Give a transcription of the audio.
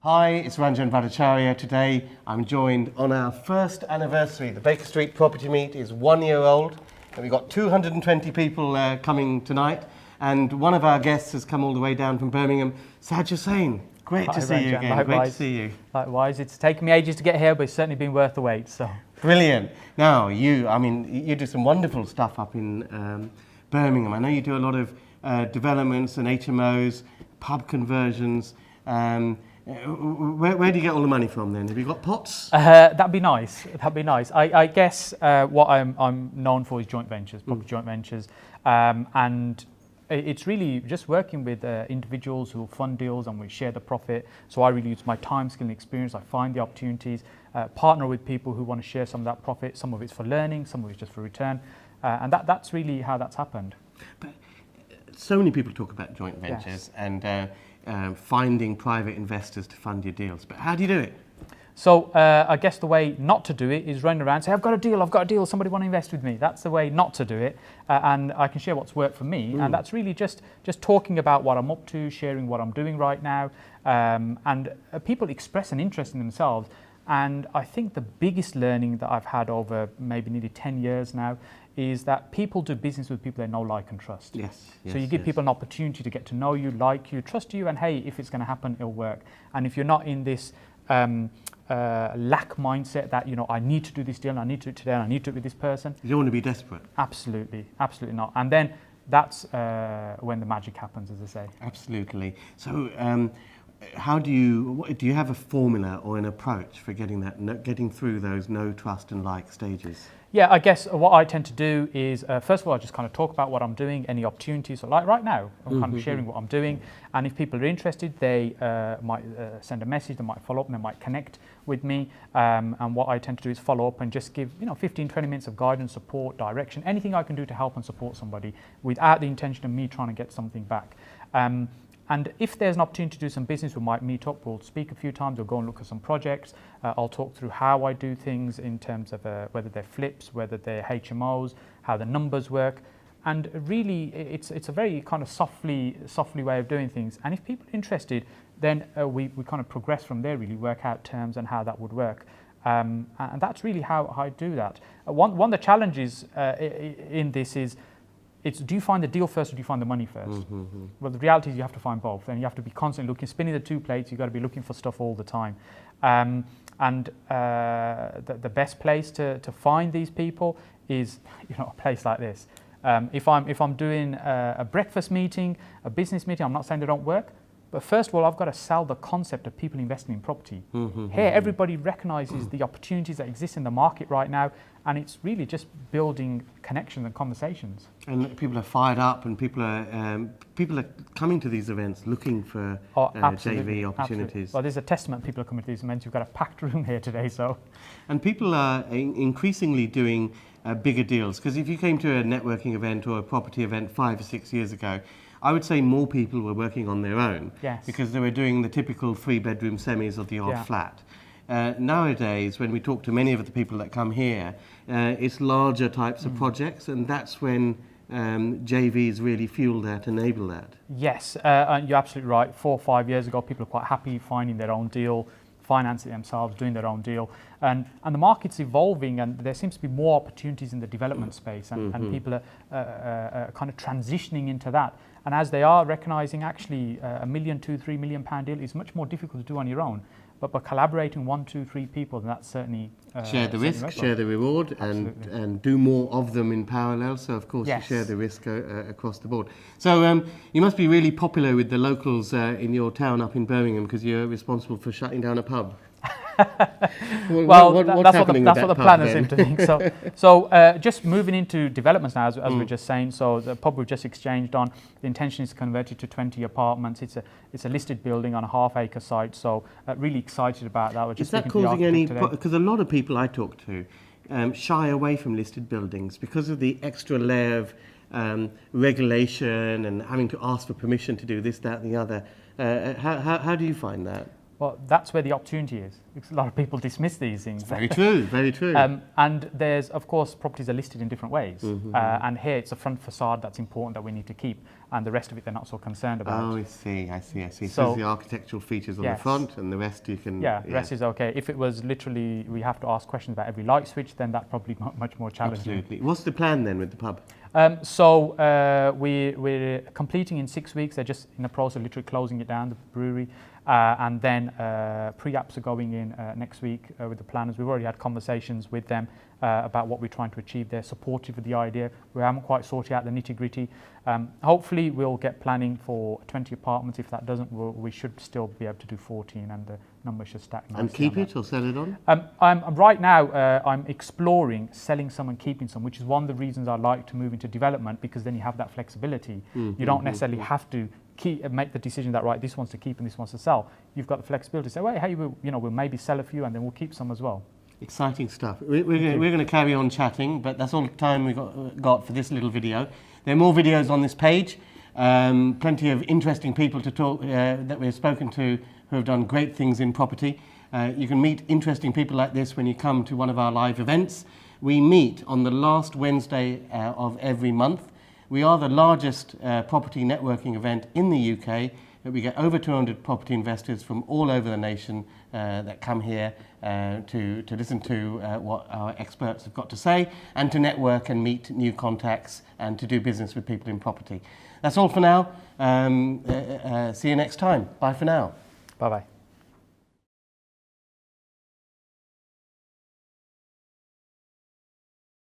Hi, it's Ranjan Bhattacharya. Today I'm joined on our first anniversary. The Baker Street Property Meet is 1 year old, and we've got 220 people coming tonight. And one of our guests has come all the way down from Birmingham, Saj Hussain. Great to see you again. Likewise. Great to see you. Likewise, it's taken me ages to get here, but it's certainly been worth the wait. So brilliant. Now, you do some wonderful stuff up in Birmingham. I know you do a lot of developments and HMOs, pub conversions. Where do you get all the money from then? Have you got pots? That'd be nice. That'd be nice. I guess what I'm known for is joint ventures, property joint ventures, and it's really just working with individuals who will fund deals and we share the profit. So I really use my time, skill and experience. I find the opportunities, partner with people who want to share some of that profit. Some of it's for learning, some of it's just for return, and that's really how that's happened. But so many people talk about joint ventures and finding private investors to fund your deals, but how do you do it? So I guess the way not to do it is run around and say, I've got a deal, somebody want to invest with me. That's the way not to do it, and I can share what's worked for me, and that's really just talking about what I'm up to, sharing what I'm doing right now, and people express an interest in themselves. And I think the biggest learning that I've had over maybe nearly 10 years now is that people do business with people they know, like and trust. Yes. So you give people an opportunity to get to know you, like you, trust you, and hey, if it's going to happen, it'll work. And if you're not in this lack mindset that, I need to do this deal, and I need to do it today, and I need to do it with this person. You don't want to be desperate. Absolutely, absolutely not. And then that's when the magic happens, as I say. Absolutely. So do you have a formula or an approach for getting through those know, trust and like stages? Yeah, I guess what I tend to do is, first of all, I just kind of talk about what I'm doing, any opportunities. So like right now, I'm kind of sharing what I'm doing. And if people are interested, they might send a message, they might follow up, and they might connect with me. And what I tend to do is follow up and just give 15, 20 minutes of guidance, support, direction, anything I can do to help and support somebody without the intention of me trying to get something back. And if there's an opportunity to do some business, we might meet up, we'll speak a few times, we'll go and look at some projects. I'll talk through how I do things in terms of whether they're flips, whether they're HMOs, how the numbers work. And really, it's a very kind of softly way of doing things. And if people are interested, then we kind of progress from there, really work out terms and how that would work. And that's really how I do that. One of the challenges in this is, do you find the deal first or do you find the money first? Well, the reality is you have to find both, and you have to be constantly looking, spinning the two plates. You've got to be looking for stuff all the time. And the best place to find these people is a place like this. If I'm doing a breakfast meeting, a business meeting, I'm not saying they don't work, but first of all, I've got to sell the concept of people investing in property. Here, everybody recognises the opportunities that exist in the market right now, and it's really just building connections and conversations. And people are fired up, and people are coming to these events looking for JV opportunities. Absolutely. Well, there's a testament people are coming to these events. We've got a packed room here today, so. And people are increasingly doing bigger deals, because if you came to a networking event or a property event 5 or 6 years ago, I would say more people were working on their own, yes, because they were doing the typical 3-bedroom semis or the odd flat. Nowadays, when we talk to many of the people that come here, it's larger types of projects, and that's when JVs really fuel that, enable that. Yes, and you're absolutely right. 4 or 5 years ago, people are quite happy finding their own deal, financing it themselves, doing their own deal. And the market's evolving, and there seems to be more opportunities in the development space, and people are kind of transitioning into that. And as they are recognising, actually, £1 million, £2, £3 million deal is much more difficult to do on your own. But by collaborating 1, 2, 3 people, then that's certainly share the risk, share the reward, and do more of them in parallel. So of course, yes, you share the risk across the board. So you must be really popular with the locals in your town up in Birmingham, because you're responsible for shutting down a pub. Well, that's what the planners seem to think. So just moving into developments now, as we were just saying. So the pub we've just exchanged on, the intention is to convert it to 20 apartments. It's a listed building on a half-acre site. So really excited about that. We're just is that causing any? Because a lot of people I talk to shy away from listed buildings because of the extra layer of regulation and having to ask for permission to do this, that, and the other. How do you find that? Well, that's where the opportunity is. Because a lot of people dismiss these things. Very true, very true. And there's, of course, properties are listed in different ways. And here it's a front facade that's important that we need to keep, and the rest of it they're not so concerned about. Oh, I see. So So- the architectural features on the Yes. front, and the rest you can... Yeah, the rest is okay. If it was literally, we have to ask questions about every light switch, then that probably much more challenging. Absolutely. What's the plan then with the pub? We're completing in 6 weeks. They're just in the process of literally closing it down, the brewery. And then pre-apps are going in next week with the planners. We've already had conversations with them about what we're trying to achieve. They're supportive of the idea. We haven't quite sorted out the nitty-gritty. Hopefully we'll get planning for 20 apartments. If that doesn't, we should still be able to do 14, and the number should stack nicely. And keep on that. it or sell it on? Right now, I'm exploring selling some and keeping some, which is one of the reasons I like to move into development, because then you have that flexibility. You don't necessarily have to make the decision that, right, this one's to keep and this one's to sell. You've got the flexibility to say, well, hey, we'll maybe sell a few and then we'll keep some as well. Exciting stuff. We're going to carry on chatting, but that's all the time we've got for this little video. There are more videos on this page. Plenty of interesting people to talk that we've spoken to who have done great things in property. You can meet interesting people like this when you come to one of our live events. We meet on the last Wednesday of every month. We are the largest property networking event in the UK. We get over 200 property investors from all over the nation that come here to listen to what our experts have got to say, and to network and meet new contacts and to do business with people in property. That's all for now. See you next time. Bye for now. Bye-bye.